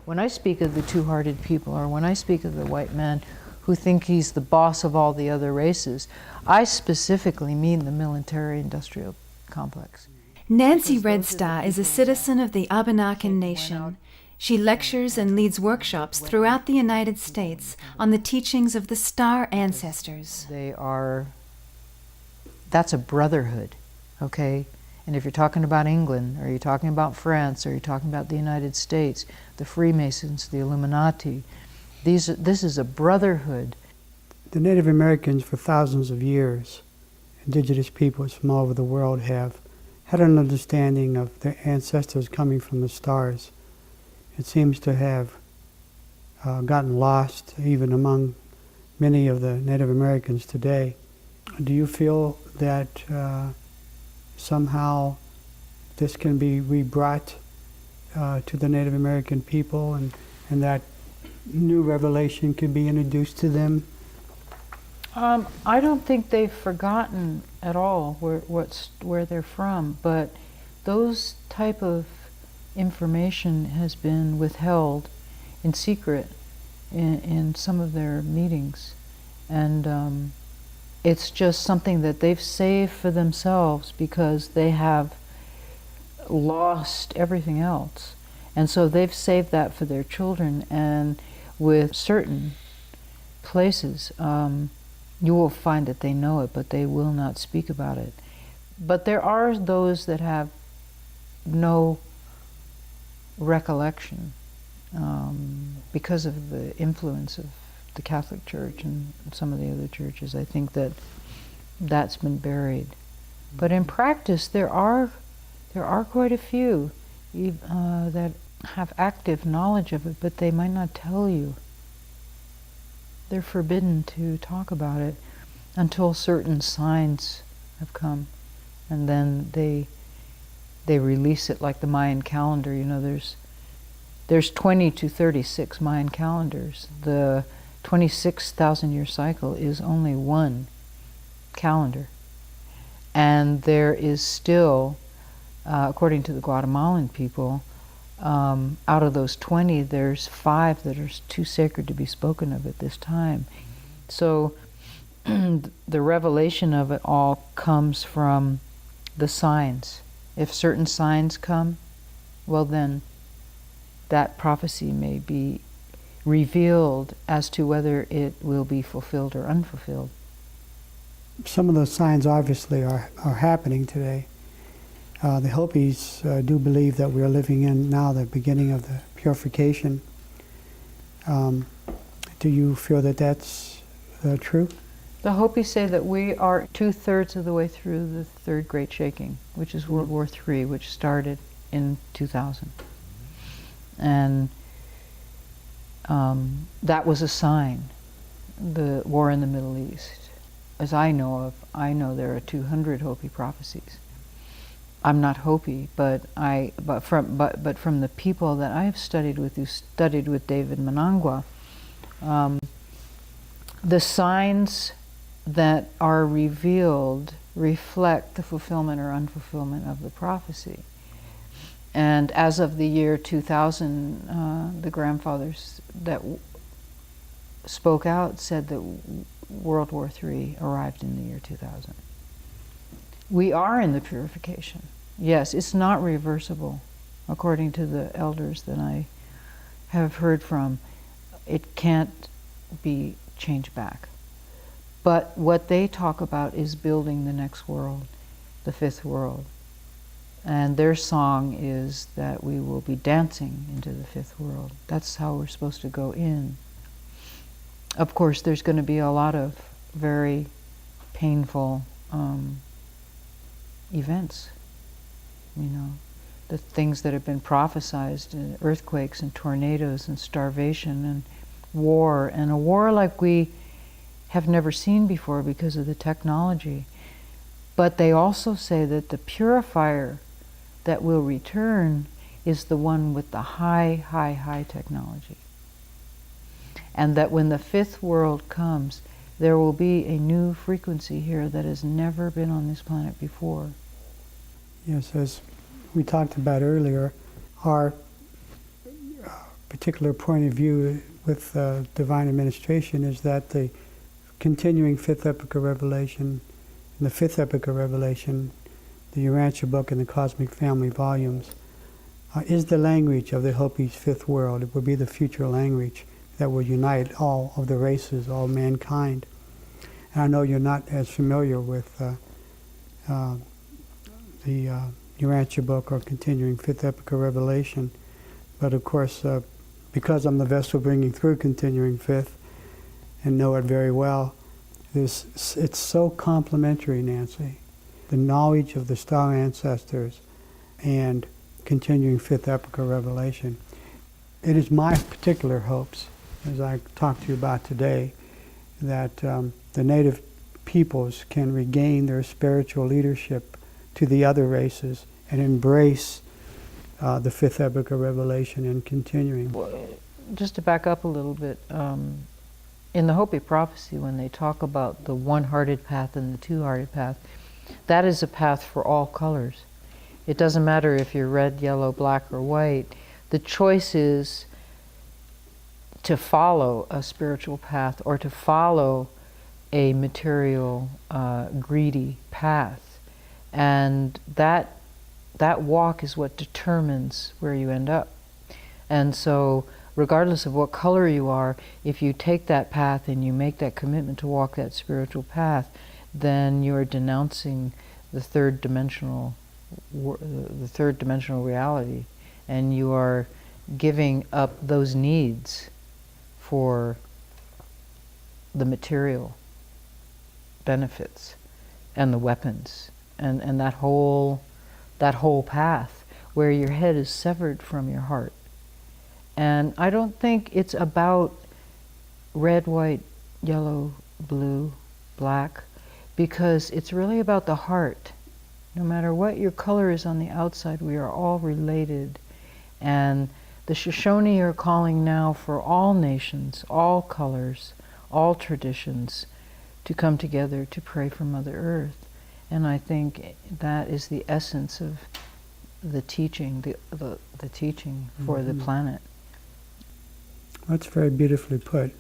when I speak of the two-hearted people, or when I speak of the white man who think he's the boss of all the other races, I specifically mean the military-industrial complex. Nancy Red Star is a citizen of the Abenaki Nation. She lectures and leads workshops throughout the United States on the teachings of the star ancestors. That's a brotherhood, okay? And if you're talking about England, or you're talking about France, or you're talking about the United States, the Freemasons, the Illuminati, this is a brotherhood. The Native Americans for thousands of years, indigenous peoples from all over the world, have had an understanding of their ancestors coming from the stars. It seems to have gotten lost even among many of the Native Americans today. Do you feel that somehow this can be rebrought to the Native American people, and that new revelation can be introduced to them? I don't think they've forgotten at all where they're from, but those type of information has been withheld in secret in some of their meetings, and it's just something that they've saved for themselves because they have lost everything else, and so they've saved that for their children. And with certain places, you will find that they know it, but they will not speak about it. But there are those that have no recollection because of the influence of the Catholic Church and some of the other churches. I think that that's been buried. But in practice, there are quite a few that have active knowledge of it, but they might not tell you. They're forbidden to talk about it until certain signs have come, and then they release it, like the Mayan calendar. You know, there's 20 to 36 Mayan calendars. The 26,000-year cycle is only one calendar, and there is still, according to the Guatemalan people, out of those 20, there's 5 that are too sacred to be spoken of at this time. So the revelation of it all comes from the signs. If certain signs come, well then that prophecy may be revealed as to whether it will be fulfilled or unfulfilled. Some of those signs obviously are happening today. The Hopis do believe that we are living in now the beginning of the purification. Do you feel that that's true? The Hopis say that we are 2/3 of the way through the third great shaking, which is World War III, which started in 2000. And that was a sign, the war in the Middle East. As I know there are 200 Hopi prophecies. I'm not Hopi, but from the people that I have studied with, who studied with David Manangwa, the signs that are revealed reflect the fulfillment or unfulfillment of the prophecy. And as of the year 2000, the grandfathers that spoke out said that World War III arrived in the year 2000. We are in the purification. Yes, it's not reversible, according to the elders that I have heard from. It can't be changed back. But what they talk about is building the next world, the fifth world. And their song is that we will be dancing into the fifth world. That's how we're supposed to go in. Of course, there's going to be a lot of very painful events. You know, the things that have been prophesized, earthquakes and tornadoes and starvation and a war like we have never seen before because of the technology. But they also say that the purifier that will return is the one with the high technology. And that when the fifth world comes, there will be a new frequency here that has never been on this planet before. Yes, as we talked about earlier, our particular point of view with divine administration is that the continuing fifth epoch of Revelation, and the fifth epoch of Revelation, the Urantia book and the Cosmic Family volumes, is the language of the Hopi's fifth world. It will be the future language that will unite all of the races, all mankind. And I know you're not as familiar with the Urantia book or continuing fifth epoch of Revelation, but of course, because I'm the vessel bringing through continuing fifth and know it very well, it's so complementary, Nancy. The knowledge of the star ancestors and continuing fifth epoch of Revelation. It is my particular hopes, as I talked to you about today, that the native peoples can regain their spiritual leadership to the other races and embrace the fifth epoch of Revelation and continuing. Well, just to back up a little bit, in the Hopi prophecy, when they talk about the one-hearted path and the two-hearted path, that is a path for all colors. It doesn't matter if you're red, yellow, black, or white. The choice is to follow a spiritual path or to follow a material, greedy path. And that walk is what determines where you end up. And so, regardless of what color you are, if you take that path and you make that commitment to walk that spiritual path, then you're denouncing the third dimensional reality, and you are giving up those needs for the material benefits and the weapons and that whole path where your head is severed from your heart. And I don't think it's about red, white, yellow, blue, black, because it's really about the heart. No matter what your color is on the outside, we are all related. And the Shoshone are calling now for all nations, all colors, all traditions to come together to pray for Mother Earth. And I think that is the essence of the teaching, the teaching for the planet. That's very beautifully put.